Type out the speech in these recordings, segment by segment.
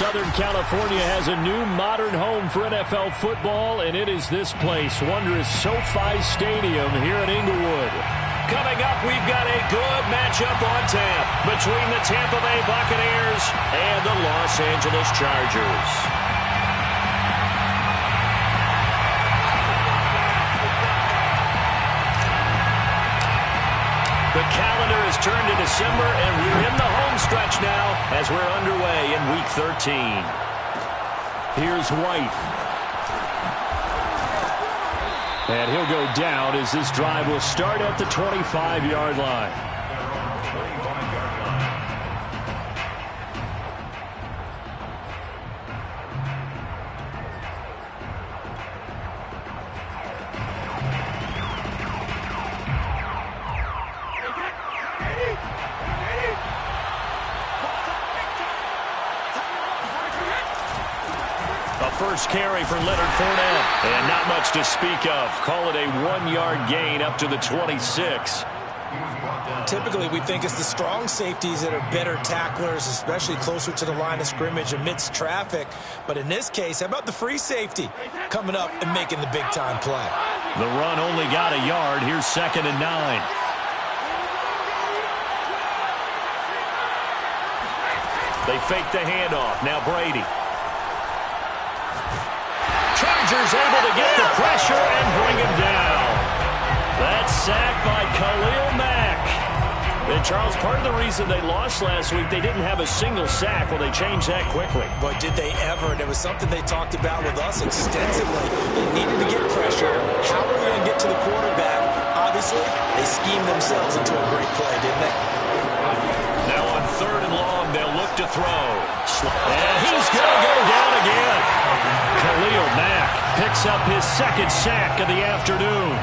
Southern California has a new modern home for NFL football, and it is this place, wondrous SoFi Stadium here in Inglewood. Coming up, we've got a good matchup on tap between the Tampa Bay Buccaneers and the Los Angeles Chargers. The calendar has turned to December, and we're in the home stretch now as we're underway in Week 13. Here's White. And he'll go down as this drive will start at the 25-yard line. First carry for Leonard Fournette. And not much to speak of. Call it a 1-yard gain up to the 26. Typically, we think it's the strong safeties that are better tacklers, especially closer to the line of scrimmage amidst traffic. But in this case, how about the free safety coming up and making the big-time play? The run only got a yard. Here's 2nd and 9. They fake the handoff. Now Brady. Chargers able to get the pressure and bring him down. That's sacked by Khalil Mack. And Charles, part of the reason they lost last week, they didn't have a single sack. Well, they changed that quickly. But did they ever? And it was something they talked about with us extensively. They needed to get pressure. How are they going to get to the quarterback? Obviously, they schemed themselves into a great play, didn't they? Now on 3rd and long, they'll look to throw. And he's going to go down again. Khalil Mack picks up his 2nd sack of the afternoon.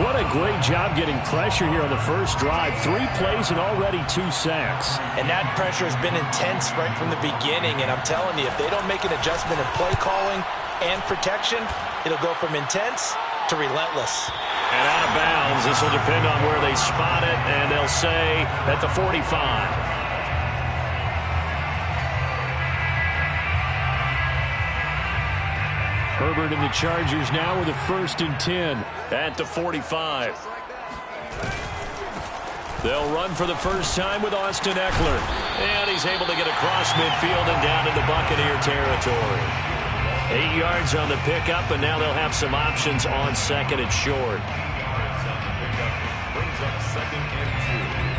What a great job getting pressure here on the first drive. 3 plays and already 2 sacks. And that pressure has been intense right from the beginning. And I'm telling you, if they don't make an adjustment in play calling and protection, it'll go from intense to relentless. And out of bounds. This will depend on where they spot it. And they'll say at the 45. Herbert and the Chargers now with a 1st and 10. At the 45. They'll run for the first time with Austin Eckler. And he's able to get across midfield and down into Buccaneer territory. 8 yards on the pickup, and now they'll have some options on 2nd and short. Brings up 2nd and 2.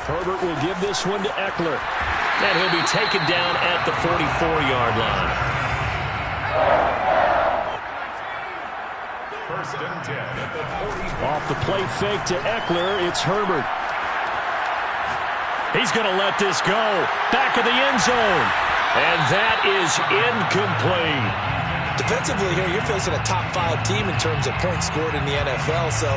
Herbert will give this one to Eckler. And he'll be taken down at the 44-yard line. 1st and 10 at the 40. Off the play fake to Eckler, it's Herbert. He's going to let this go. Back of the end zone. And that is incomplete. Defensively here, you're facing a top 5 team in terms of points scored in the NFL. So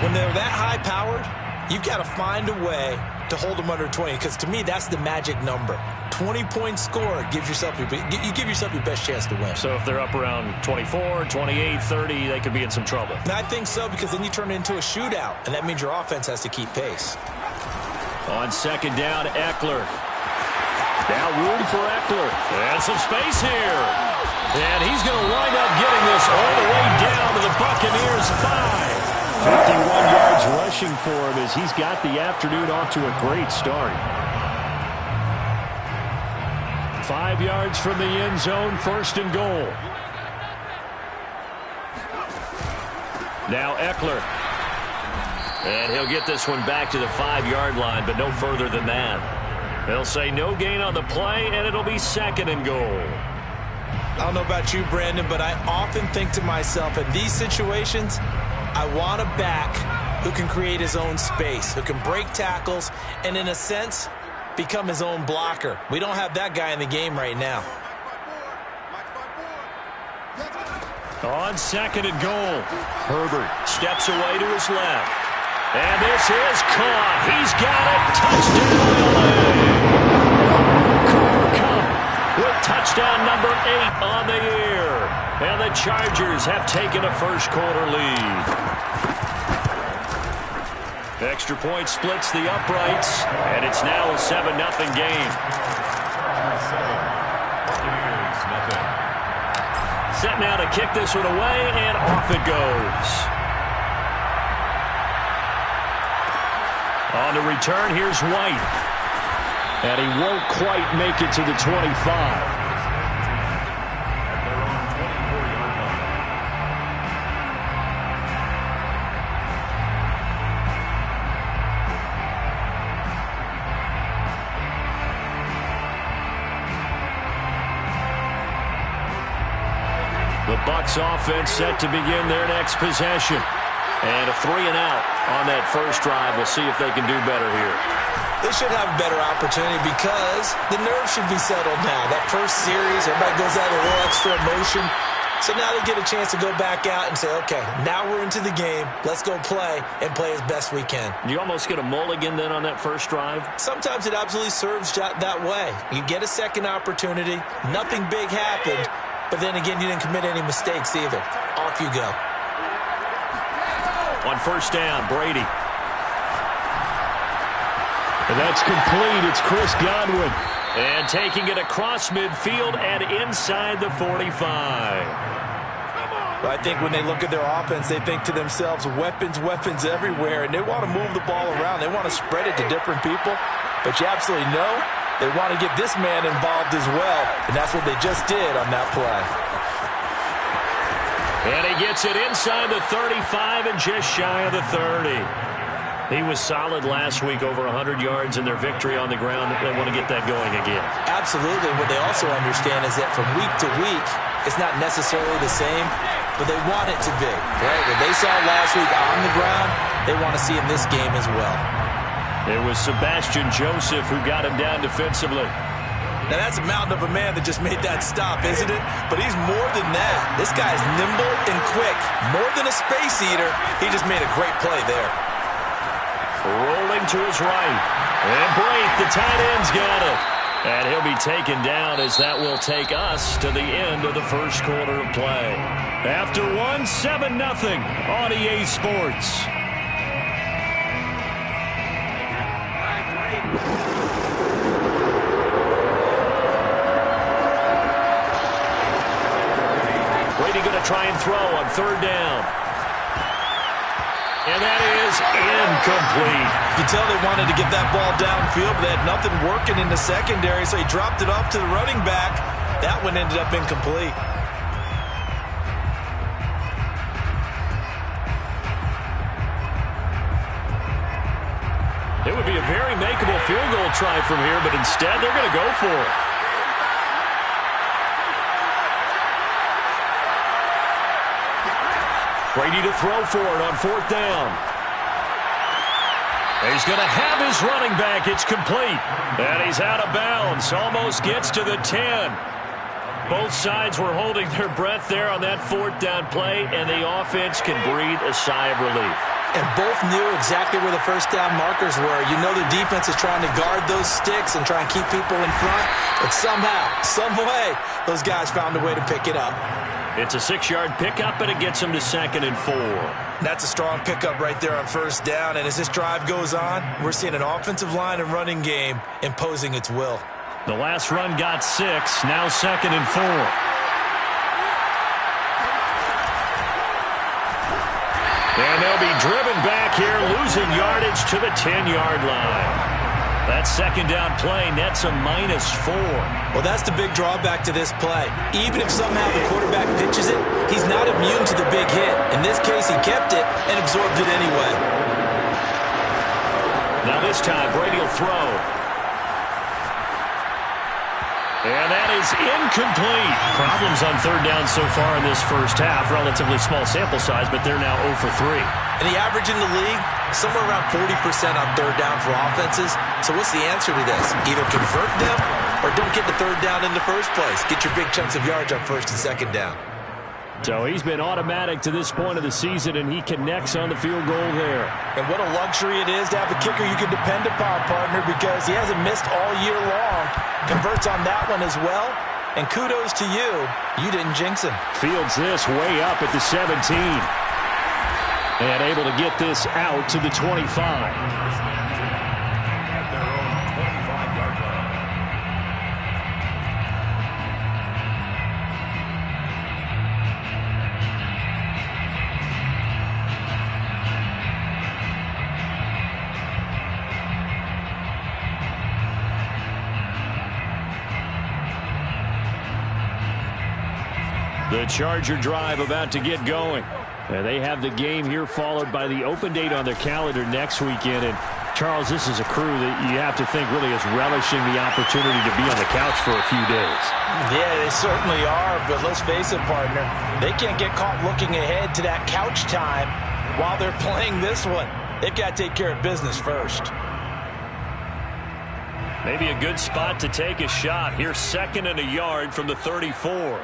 when they're that high-powered, you've got to find a way to hold them under 20, because to me, that's the magic number. 20 points scored gives yourself you give yourself your best chance to win. So if they're up around 24, 28, 30, they could be in some trouble. And I think so, because then you turn it into a shootout, and that means your offense has to keep pace. On 2nd down, Eckler. Now room for Eckler. And some space here. And he's going to wind up getting this all the way down to the Buccaneers' 5. 51 yards rushing for him as he's got the afternoon off to a great start. 5 yards from the end zone, 1st and goal. Now Eckler. And he'll get this one back to the 5-yard line, but no further than that. They'll say no gain on the play, and it'll be 2nd and goal. I don't know about you, Brandon, but I often think to myself, in these situations, I want a back who can create his own space, who can break tackles, and in a sense, become his own blocker. We don't have that guy in the game right now. On 2nd and goal, Herbert steps away to his left. And this is caught. He's got it. Touchdown, LA. Cooper Kupp with touchdown number 8 on the year. And the Chargers have taken a first quarter lead. Extra point splits the uprights, and it's now a 7-0 game. Set now to kick this one away, and off it goes. On the return, here's White. And he won't quite make it to the 25. The Bucs offense set to begin their next possession. And a 3-and-out on that first drive. We'll see if they can do better here. They should have a better opportunity because the nerves should be settled now. That first series, everybody goes out with a little extra emotion. So now they get a chance to go back out and say, okay, now we're into the game. Let's go play and play as best we can. You almost get a mulligan then on that first drive? Sometimes it absolutely serves that way. You get a second opportunity. Nothing big happened. But then again, you didn't commit any mistakes either. Off you go. On first down, Brady. And that's complete. It's Chris Godwin. And taking it across midfield and inside the 45. Well, I think when they look at their offense, they think to themselves, weapons everywhere. And they want to move the ball around. They want to spread it to different people. But you absolutely know they want to get this man involved as well. And that's what they just did on that play. And he gets it inside the 35 and just shy of the 30. He was solid last week, over 100 yards in their victory on the ground. They want to get that going again. Absolutely. What they also understand is that from week to week, it's not necessarily the same, but they want it to be. Right? What they saw last week on the ground, they want to see in this game as well. It was Sebastian Joseph who got him down defensively. Now, that's a mountain of a man that just made that stop, isn't it? But he's more than that. This guy's nimble and quick. More than a space eater, he just made a great play there. Rolling to his right. And Brate, the tight end's got it. And he'll be taken down as that will take us to the end of the first quarter of play. After one, 7-0 on EA Sports. Brady going to try and throw on third down. And that is incomplete. You can tell they wanted to get that ball downfield, but they had nothing working in the secondary, so he dropped it off to the running back. That one ended up incomplete. It would be a very makeable field goal try from here, but instead they're going to go for it. Brady to throw for it on fourth down. He's going to have his running back. It's complete. And he's out of bounds. Almost gets to the 10. Both sides were holding their breath there on that fourth down play, and the offense can breathe a sigh of relief. And both knew exactly where the first down markers were. You know the defense is trying to guard those sticks and try and keep people in front. But somehow, some way, those guys found a way to pick it up. It's a 6-yard pickup, and it gets them to 2nd and 4. That's a strong pickup right there on first down. And as this drive goes on, we're seeing an offensive line and running game imposing its will. The last run got 6, now 2nd and 4. And they'll be driven back here, losing yardage to the 10-yard line. That second down play nets a -4. Well, that's the big drawback to this play. Even if somehow the quarterback pitches it, he's not immune to the big hit. In this case, he kept it and absorbed it anyway. Now this time, Brady will throw. And that is incomplete. Problems on third down so far in this first half. Relatively small sample size, but they're now 0 for 3. And the average in the league, somewhere around 40% on third down for offenses. So what's the answer to this? Either convert them or don't get the third down in the first place. Get your big chunks of yards on first and second down. So he's been automatic to this point of the season, and he connects on the field goal there. And what a luxury it is to have a kicker you can depend upon, partner, because he hasn't missed all year long. Converts on that one as well. And kudos to you. You didn't jinx him. Fields this way up at the 17. And able to get this out to the 25. The Charger drive about to get going. And they have the game here followed by the open date on their calendar next weekend. And, Charles, this is a crew that you have to think really is relishing the opportunity to be on the couch for a few days. Yeah, they certainly are. But let's face it, partner, they can't get caught looking ahead to that couch time while they're playing this one. They've got to take care of business first. Maybe a good spot to take a shot. Here's 2nd and a yard from the 34.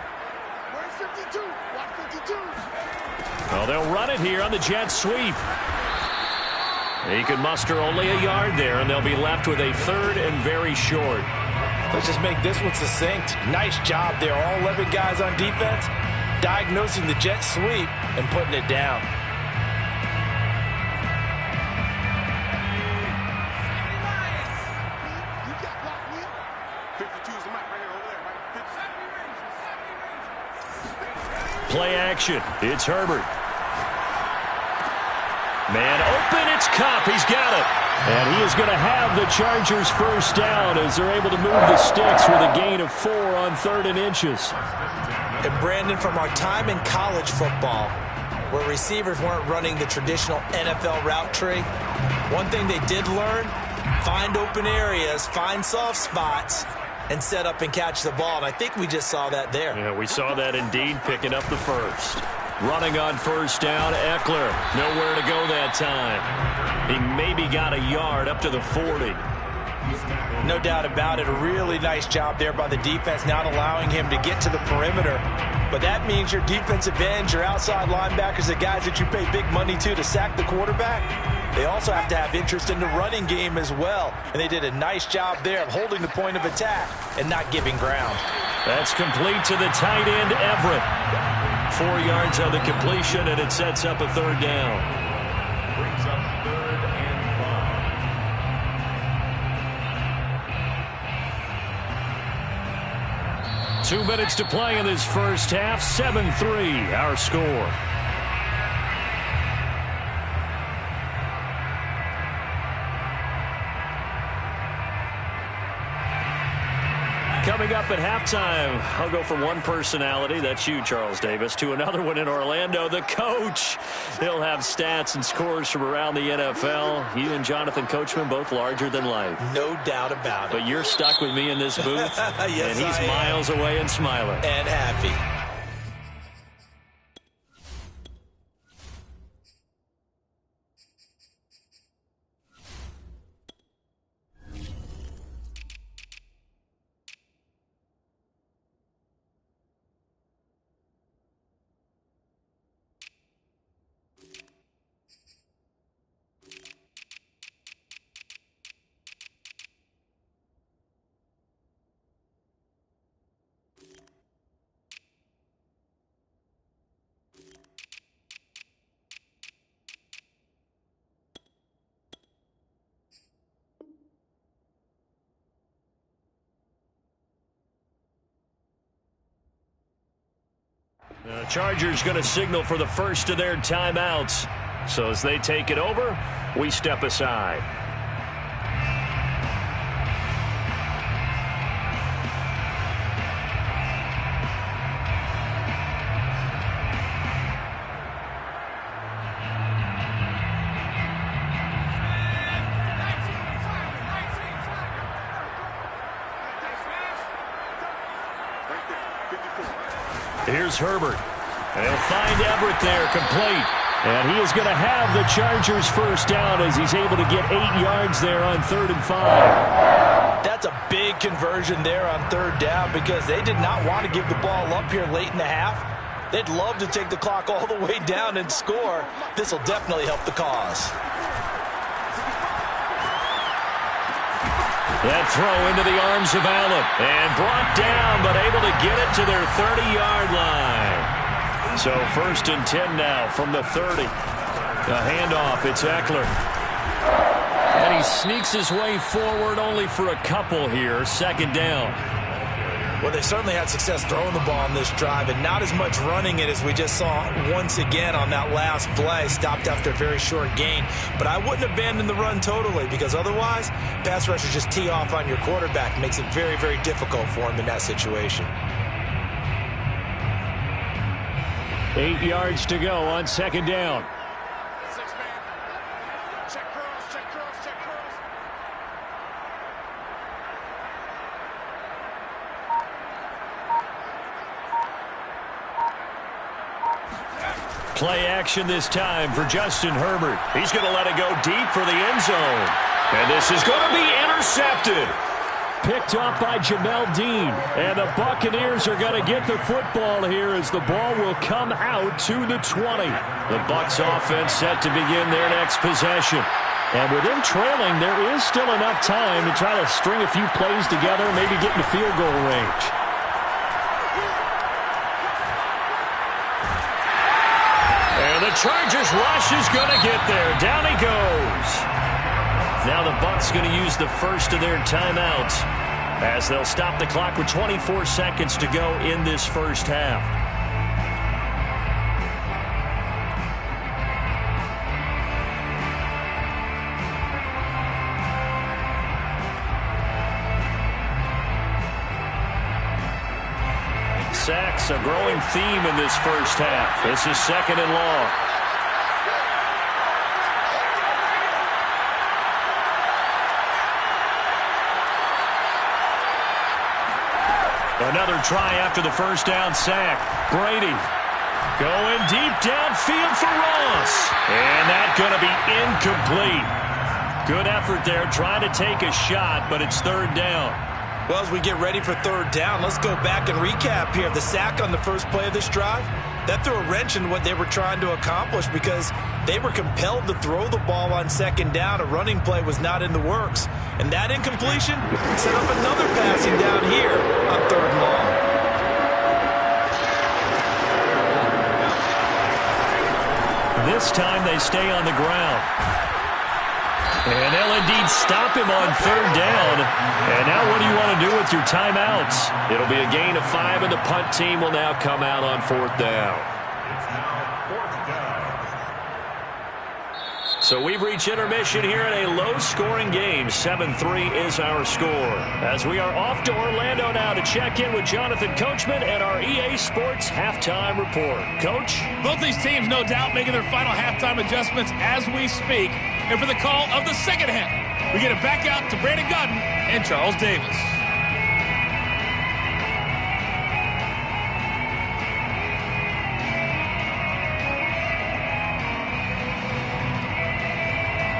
Well, they'll run it here on the jet sweep. He could muster only a yard there, and they'll be left with a 3rd and very short. Let's just make this one succinct. Nice job there. All 11 guys on defense diagnosing the jet sweep and putting it down. Play action. It's Herbert. Man open, it's Kupp. He's got it. And he is going to have the Chargers first down as they're able to move the sticks with a gain of 4 on 3rd and inches. And Brandon, from our time in college football, where receivers weren't running the traditional NFL route tree, one thing they did learn, find open areas, find soft spots, and set up and catch the ball. And I think we just saw that there. Yeah, we saw that indeed, picking up the first. Running on first down, Eckler. Nowhere to go that time. He maybe got a yard up to the 40. No doubt about it. A really nice job there by the defense, not allowing him to get to the perimeter. But that means your defensive ends, your outside linebackers, the guys that you pay big money to sack the quarterback, they also have to have interest in the running game as well. And they did a nice job there of holding the point of attack and not giving ground. That's complete to the tight end, Everett. 4 yards on the completion, and it sets up a 3rd down. Brings up 3rd and 5. 2 minutes to play in this first half. 7-3, our score. Coming up at halftime, I'll go from one personality, that's you, Charles Davis, to another one in Orlando, the coach. He'll have stats and scores from around the NFL. You and Jonathan Coachman, both larger than life. No doubt about it. But you're stuck with me in this booth, yes, and he's miles away and smiling. And happy. The Chargers going to signal for the first of their timeouts. So as they take it over, we step aside. Here's Herbert. And he'll find Everett there, complete. And he is going to have the Chargers first down as he's able to get 8 yards there on 3rd and 5. That's a big conversion there on 3rd down because they did not want to give the ball up here late in the half. They'd love to take the clock all the way down and score. This will definitely help the cause. That throw into the arms of Allen. And brought down, but able to get it to their 30-yard line. So 1st and 10 now from the 30. A handoff. It's Eckler. And he sneaks his way forward only for a couple here. Second down. Well, they certainly had success throwing the ball on this drive and not as much running it as we just saw once again on that last play. Stopped after a very short gain. But I wouldn't abandon the run totally because otherwise, pass rushers just tee off on your quarterback. Makes it very, very difficult for him in that situation. 8 yards to go on second down. Play action this time for Justin Herbert. He's going to let it go deep for the end zone. And this is going to be intercepted. Picked off by Jamel Dean. And the Buccaneers are going to get the football here as the ball will come out to the 20. The Bucs offense set to begin their next possession. And with them trailing, there is still enough time to try to string a few plays together, maybe get in the field goal range. The Chargers rush is going to get there. Down he goes. Now the Bucs going to use the first of their timeouts as they'll stop the clock with 24 seconds to go in this first half. Sacks, a growing theme in this first half. This is second and long. Another try after the first down sack. Brady going deep downfield for Ross. And that's going to be incomplete. Good effort there trying to take a shot, but it's third down. Well, as we get ready for third down, let's go back and recap here. The sack on the first play of this drive, that threw a wrench in what they were trying to accomplish because they were compelled to throw the ball on second down. A running play was not in the works. And that incompletion set up another passing down here on third and long. This time they stay on the ground. And they'll indeed stop him on third down. And now what do you want to do with your timeouts? It'll be a gain of 5, and the punt team will now come out on fourth down. So we've reached intermission here in a low-scoring game. 7-3 is our score. As we are off to Orlando now to check in with Jonathan Coachman and our EA Sports halftime report. Coach? Both these teams, no doubt, making their final halftime adjustments as we speak. And for the call of the second half, we get it back out to Brandon Gaudin and Charles Davis.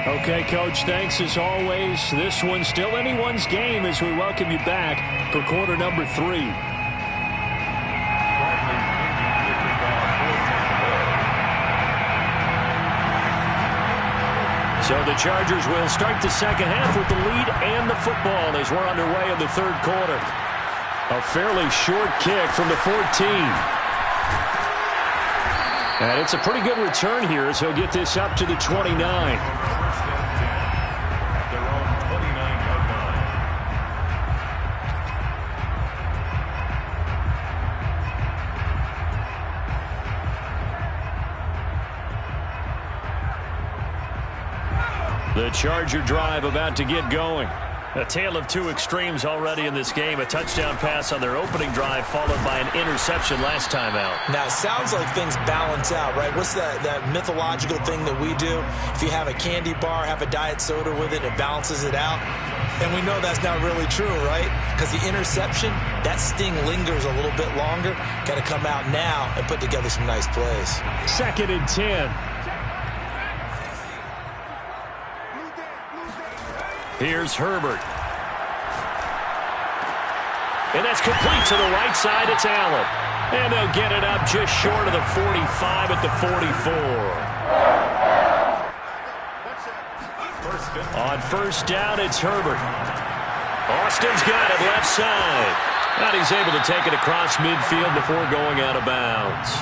Okay, Coach, thanks as always. This one's still anyone's game as we welcome you back for quarter number 3. So the Chargers will start the second half with the lead and the football as we're underway in the third quarter. A fairly short kick from the 14. And it's a pretty good return here as he'll get this up to the 29. The Charger drive about to get going. A tale of two extremes already in this game. A touchdown pass on their opening drive followed by an interception last time out. Now, it sounds like things balance out, right? What's that mythological thing that we do? If you have a candy bar, have a diet soda with it, it balances it out. And we know that's not really true, right? Because the interception, that sting lingers a little bit longer. Got to come out now and put together some nice plays. 2nd and 10. Here's Herbert. And that's complete to the right side. It's Allen. And they'll get it up just short of the 45 at the 44. On first down, it's Herbert. Austin's got it left side. And he's able to take it across midfield before going out of bounds.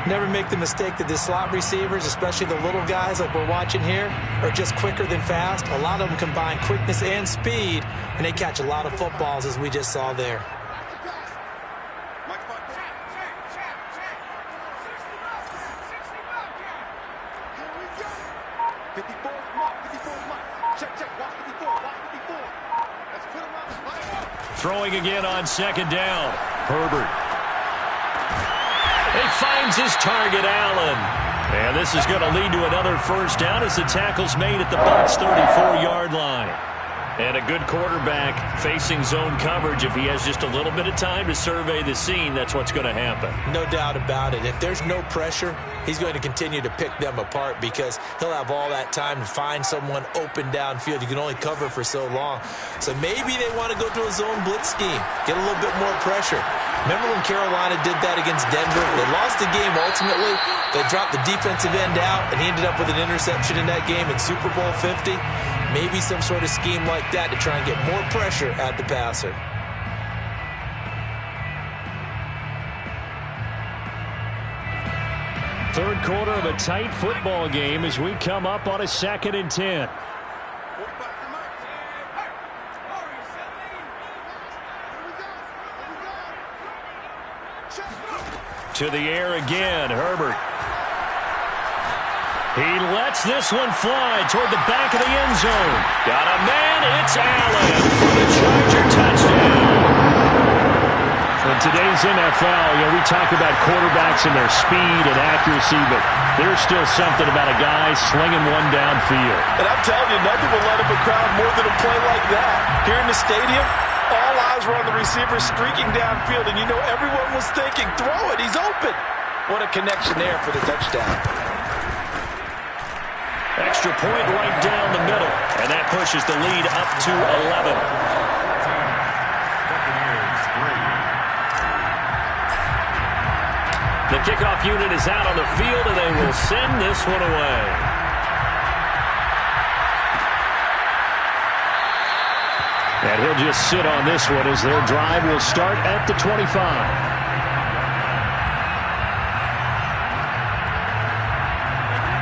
Never make the mistake that the slot receivers, especially the little guys like we're watching here, are just quicker than fast. A lot of them combine quickness and speed, and they catch a lot of footballs, as we just saw there. Throwing again on second down. Herbert. He finds his target, Allen. And this is going to lead to another first down as the tackle's made at the Bucs' 34-yard line. And a good quarterback facing zone coverage. If he has just a little bit of time to survey the scene, that's what's going to happen. No doubt about it. If there's no pressure, he's going to continue to pick them apart because he'll have all that time to find someone open downfield. You can only cover for so long. So maybe they want to go to a zone blitz scheme, get a little bit more pressure. Remember when Carolina did that against Denver? They lost the game ultimately. They dropped the defensive end out, and he ended up with an interception in that game in Super Bowl 50. Maybe some sort of scheme like that to try and get more pressure at the passer. Third quarter of a tight football game as we come up on a 2nd and 10. To the air again, Herbert. He lets this one fly toward the back of the end zone. Got a man, it's Allen for the Charger touchdown. In today's NFL, we talk about quarterbacks and their speed and accuracy, but there's still something about a guy slinging one downfield. And I'm telling you, nothing will light up a crowd more than a play like that. Here in the stadium, all eyes were on the receiver streaking downfield, and you know everyone was thinking, throw it, he's open. What a connection there for the touchdown. Extra point right down the middle, and that pushes the lead up to 11. The kickoff unit is out on the field, and they will send this one away. And he'll just sit on this one as their drive will start at the 25.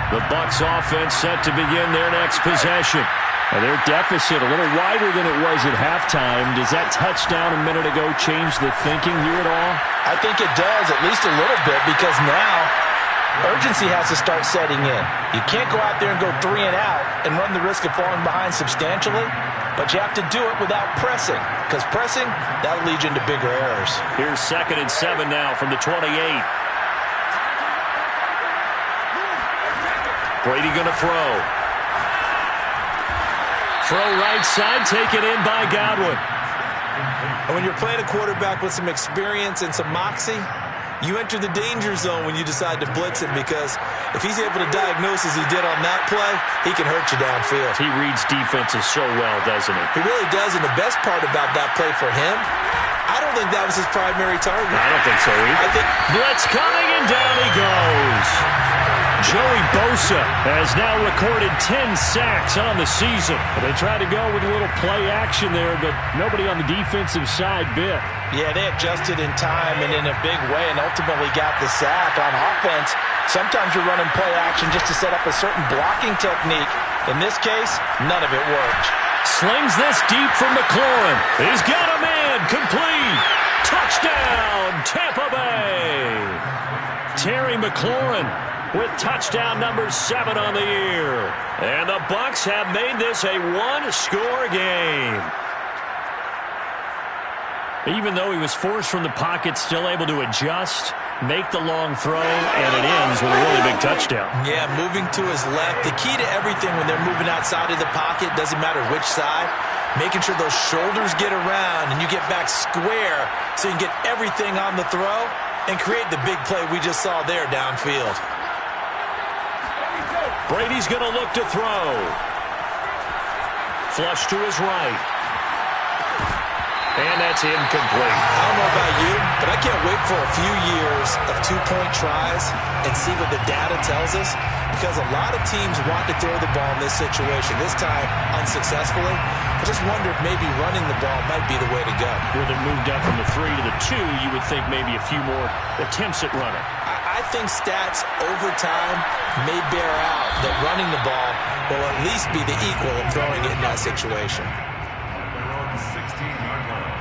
The Bucs offense set to begin their next possession. And their deficit a little wider than it was at halftime. Does that touchdown a minute ago change the thinking here at all? I think it does, at least a little bit, because now urgency has to start setting in. You can't go out there and go 3 and out and run the risk of falling behind substantially, but you have to do it without pressing, because pressing, that'll lead you into bigger errors. Here's 2nd and 7 now from the 28. Brady going to throw. Throw right side, taken in by Godwin. And when you're playing a quarterback with some experience and some moxie, you enter the danger zone when you decide to blitz him, because if he's able to diagnose as he did on that play, he can hurt you downfield. He reads defenses so well, doesn't he? He really does, and the best part about that play for him, I don't think that was his primary target. I don't think so either. I think blitz coming, and down he goes. Joey Bosa has now recorded 10 sacks on the season. They tried to go with a little play action there, but nobody on the defensive side bit. Yeah, they adjusted in time and in a big way and ultimately got the sack. On offense, sometimes you're running play action just to set up a certain blocking technique. In this case, none of it worked. Slings this deep from McLaurin. He's got a man, complete. Touchdown, Tampa Bay. Terry McLaurin with touchdown number 7 on the year. And the Bucs have made this a one-score game. Even though he was forced from the pocket, still able to adjust, make the long throw, and it ends with a really big touchdown. Yeah, moving to his left. The key to everything when they're moving outside of the pocket, doesn't matter which side, making sure those shoulders get around and you get back square so you can get everything on the throw and create the big play we just saw there downfield. Brady's going to look to throw. Flush to his right. And that's incomplete. I don't know about you, but I can't wait for a few years of two-point tries and see what the data tells us, because a lot of teams want to throw the ball in this situation, this time unsuccessfully. I just wonder if maybe running the ball might be the way to go. With it moved up from the 3 to the 2, you would think maybe a few more attempts at running. I I think stats over time may bear out that running the ball will at least be the equal of throwing it in that situation. Their own 16-yard line.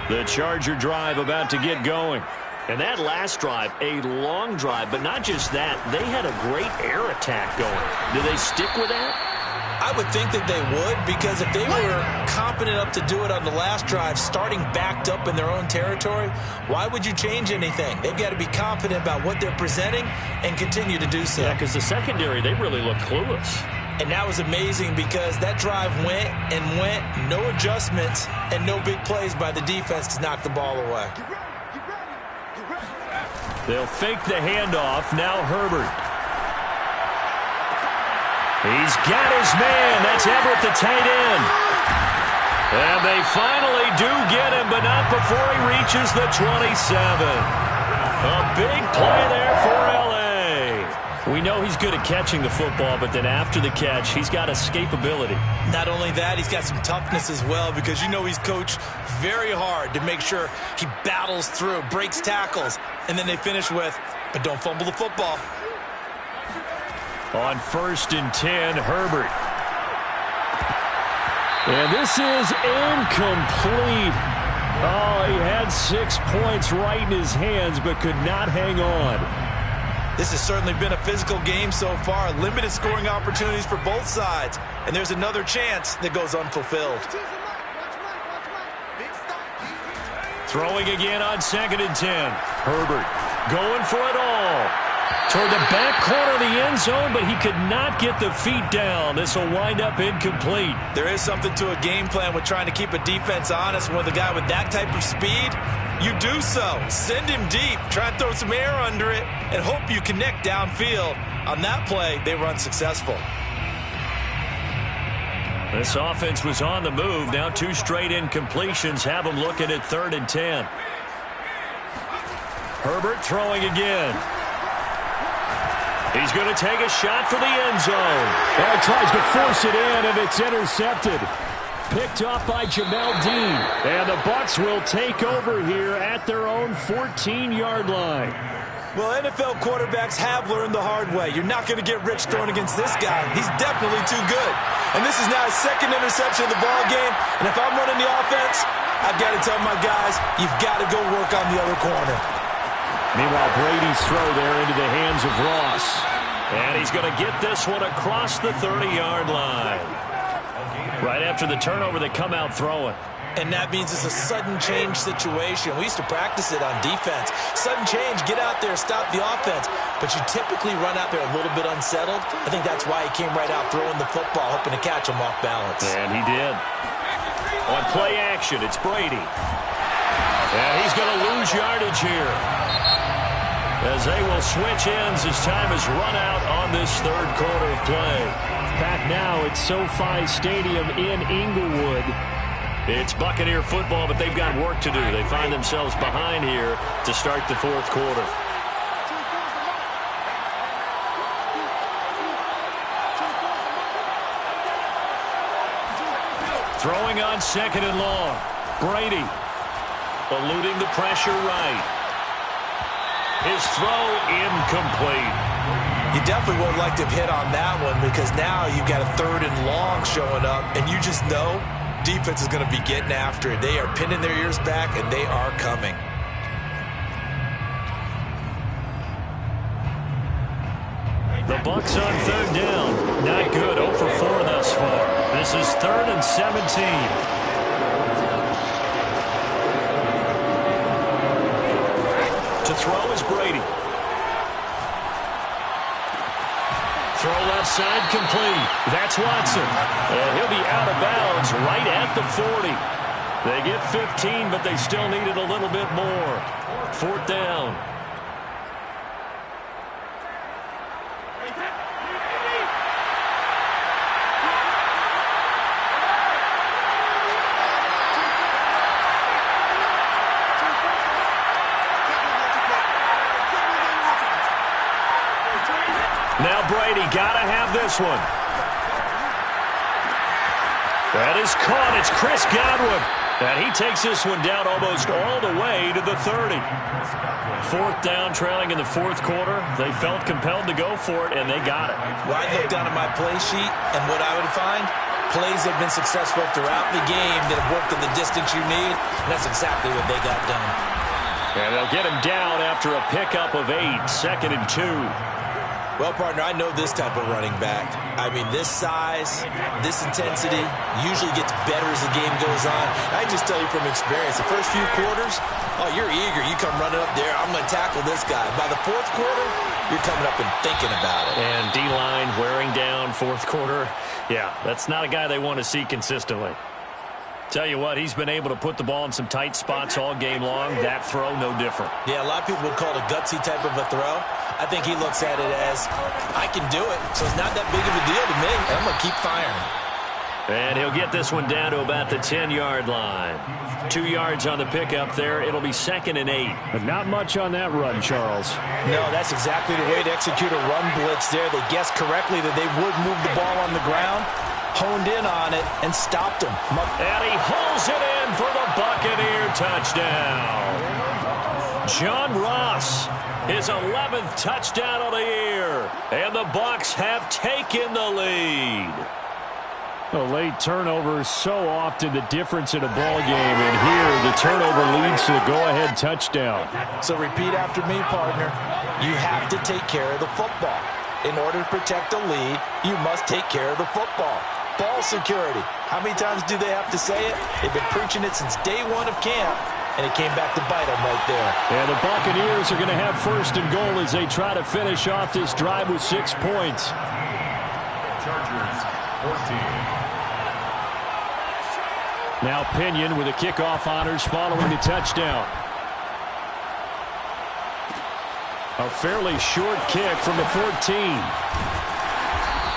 The Charger drive about to get going. And that last drive, a long drive, but not just that. They had a great air attack going. Do they stick with that? I would think that they would, because if they were competent enough to do it on the last drive, starting backed up in their own territory, why would you change anything? They've got to be confident about what they're presenting and continue to do so. Yeah, because the secondary, they really look clueless. And that was amazing because that drive went and went, no adjustments, and no big plays by the defense to knock the ball away. They'll fake the handoff. Now Herbert. He's got his man. That's Everett, the tight end. And they finally do get him, but not before he reaches the 27. A big play there for L.A. We know he's good at catching the football, but then after the catch, he's got escapability. Not only that, he's got some toughness as well, because you know he's coached very hard to make sure he battles through, breaks tackles, and then they finish with, but don't fumble the football. On 1st and 10, Herbert. And this is incomplete. Oh, he had 6 points right in his hands, but could not hang on. This has certainly been a physical game so far. Limited scoring opportunities for both sides. And there's another chance that goes unfulfilled. Throwing again on 2nd and 10. Herbert going for it all. Toward the back corner of the end zone, but he could not get the feet down. This will wind up incomplete. There is something to a game plan with trying to keep a defense honest. With a guy with that type of speed, you do so. Send him deep. Try and throw some air under it and hope you connect downfield. On that play, they were unsuccessful. This offense was on the move. Now 2 straight incompletions have them looking at 3rd and 10. Herbert throwing again. He's going to take a shot for the end zone. And he tries to force it in, and it's intercepted. Picked off by Jamel Dean. And the Bucs will take over here at their own 14-yard line. Well, NFL quarterbacks have learned the hard way. You're not going to get rich throwing against this guy. He's definitely too good. And this is now his 2nd interception of the ball game. And if I'm running the offense, I've got to tell my guys, you've got to go work on the other corner. Meanwhile, Brady's throw there into the hands of Ross. And he's going to get this one across the 30-yard line. Right after the turnover, they come out throwing. And that means it's a sudden change situation. We used to practice it on defense. Sudden change, get out there, stop the offense. But you typically run out there a little bit unsettled. I think that's why he came right out throwing the football, hoping to catch him off balance. And he did. On play action, it's Brady. And he's going to lose yardage here, as they will switch ends as time has run out on this 3rd quarter of play. Back now at SoFi Stadium in Inglewood. It's Buccaneer football, but they've got work to do. They find themselves behind here to start the 4th quarter. Throwing on 2nd and long. Brady eluding the pressure right. His throw incomplete. You definitely won't like to have hit on that one, because now you've got a 3rd and long showing up, and you just know defense is going to be getting after it. They are pinning their ears back, and they are coming. The Bucs on 3rd down. Not good. 0 for 4 thus far. This is 3rd and 17. To throw is Brady. Throw left side complete. That's Watson. And he'll be out of bounds right at the 40. They get 15, but they still needed a little bit more. 4th down. Brady got to have this one. That is caught. It's Chris Godwin. And he takes this one down almost all the way to the 30. Fourth down, trailing in the fourth quarter. They felt compelled to go for it, and they got it. Well, I look down at my play sheet, and what I would find, plays have been successful throughout the game that have worked in the distance you need, and that's exactly what they got done. And they'll get him down after a pickup of 8, 2nd and 2. Well, partner, I know this type of running back. I mean, this size, this intensity usually gets better as the game goes on. I just tell you from experience, the first few quarters, oh, you're eager. You come running up there, I'm going to tackle this guy. By the fourth quarter, you're coming up and thinking about it. And D-line wearing down fourth quarter. Yeah, that's not a guy they want to see consistently. Tell you what, he's been able to put the ball in some tight spots all game long. That throw, no different. Yeah, a lot of people would call it a gutsy type of a throw. I think he looks at it as, I can do it, so it's not that big of a deal to me. I'm going to keep firing. And he'll get this one down to about the 10-yard line. 2 yards on the pickup there. It'll be 2nd and 8. But not much on that run, Charles. No, that's exactly the way to execute a run blitz there. They guessed correctly that they would move the ball on the ground, honed in on it, and stopped him. And he hauls it in for the Buccaneer touchdown. John Ross, his 11th touchdown of the year. And the Bucs have taken the lead. A late turnover is so often the difference in a ball game, and here the turnover leads to the go-ahead touchdown. So repeat after me, partner. You have to take care of the football. In order to protect the lead, you must take care of the football. Ball security. How many times do they have to say it? They've been preaching it since day one of camp, and it came back to bite them right there. And the Buccaneers are going to have 1st and goal as they try to finish off this drive with 6 points. Chargers, 14. Now Pinion with the kickoff honors following the touchdown. A fairly short kick from the 14.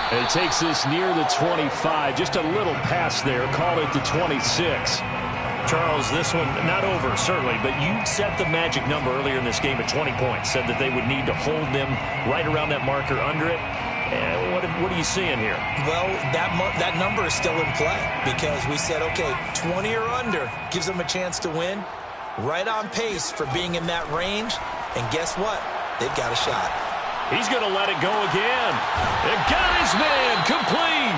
And he takes this near the 25. Just a little pass there. Call it the 26. Charles, this one not over, certainly, but you set the magic number earlier in this game at 20 points. Said that they would need to hold them right around that marker under it. And what are you seeing here? Well, that number is still in play because we said, okay, 20 or under gives them a chance to win. Right on pace for being in that range. And guess what? They've got a shot. He's going to let it go again. It got his man complete.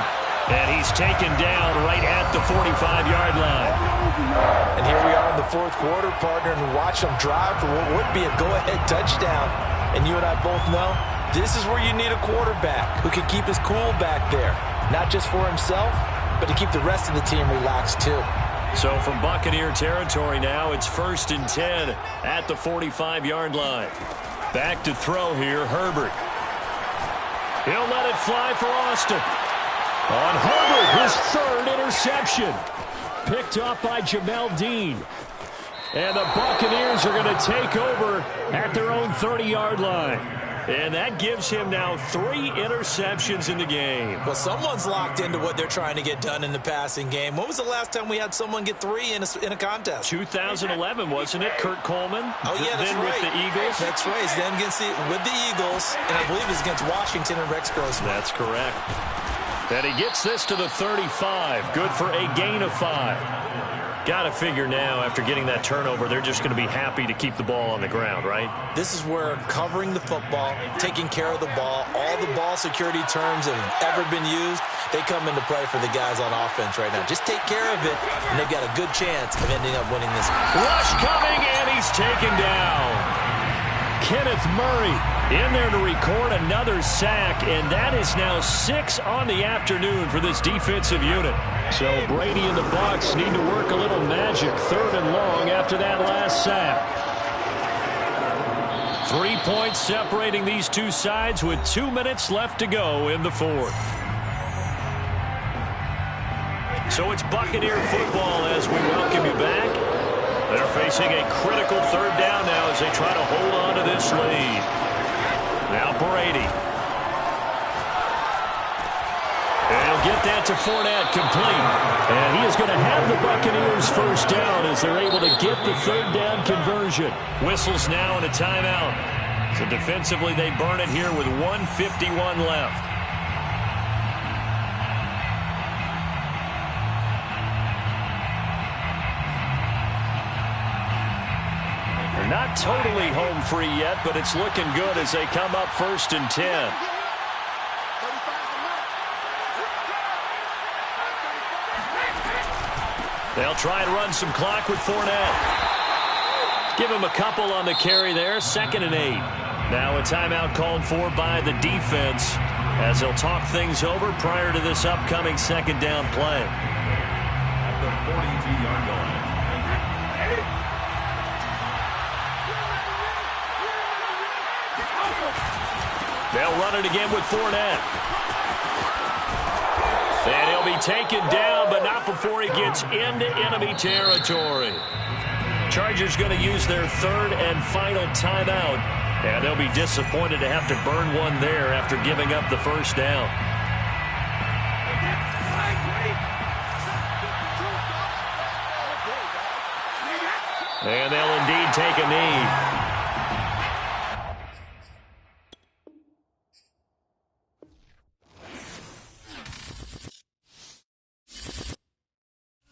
And he's taken down right at the 45-yard line. And here we are in the fourth quarter, partner, and watch them drive for what would be a go-ahead touchdown. And you and I both know this is where you need a quarterback who can keep his cool back there. Not just for himself, but to keep the rest of the team relaxed too. So from Buccaneer territory now, it's 1st and 10 at the 45-yard line. Back to throw here, Herbert. He'll let it fly for Austin. On Herbert, his 3rd interception. Picked off by Jamel Dean. And the Buccaneers are going to take over at their own 30-yard line. And that gives him now 3 interceptions in the game. Well, someone's locked into what they're trying to get done in the passing game. When was the last time we had someone get 3 in a contest? 2011, wasn't it? Kurt Coleman. Oh, yeah, that's then right. with the Eagles. That's right. Then with the Eagles, and I believe it's against Washington and Rex Grossman. That's correct. And he gets this to the 35. Good for a gain of 5. Got to figure now, after getting that turnover, they're just going to be happy to keep the ball on the ground, right? This is where covering the football, taking care of the ball, all the ball security terms that have ever been used, they come into play for the guys on offense right now. Just take care of it, and they've got a good chance of ending up winning this. Rush coming, and he's taken down. Kenneth Murray in there to record another sack, and that is now 6 on the afternoon for this defensive unit. So Brady and the Bucs need to work a little magic, 3rd and long after that last sack. 3 points separating these two sides with 2 minutes left to go in the 4th. So it's Buccaneer football as we welcome you back. They're facing a critical 3rd down now as they try to hold on to this lead. Now Brady. And he'll get that to Fournette, complete. And he is going to have the Buccaneers 1st down as they're able to get the 3rd down conversion. Whistles now and a timeout. So defensively they burn it here with 1:51 left. They're not totally home free yet, but it's looking good as they come up 1st and 10. They'll try and run some clock with Fournette. Give him a couple on the carry there, 2nd and 8. Now a timeout called for by the defense as they'll talk things over prior to this upcoming 2nd down play. At the 42-yard line. They'll run it again with Fournette. And he'll be taken down, but not before he gets into enemy territory. Chargers going to use their 3rd and final timeout, and they'll be disappointed to have to burn one there after giving up the 1st down. And they'll indeed take a knee.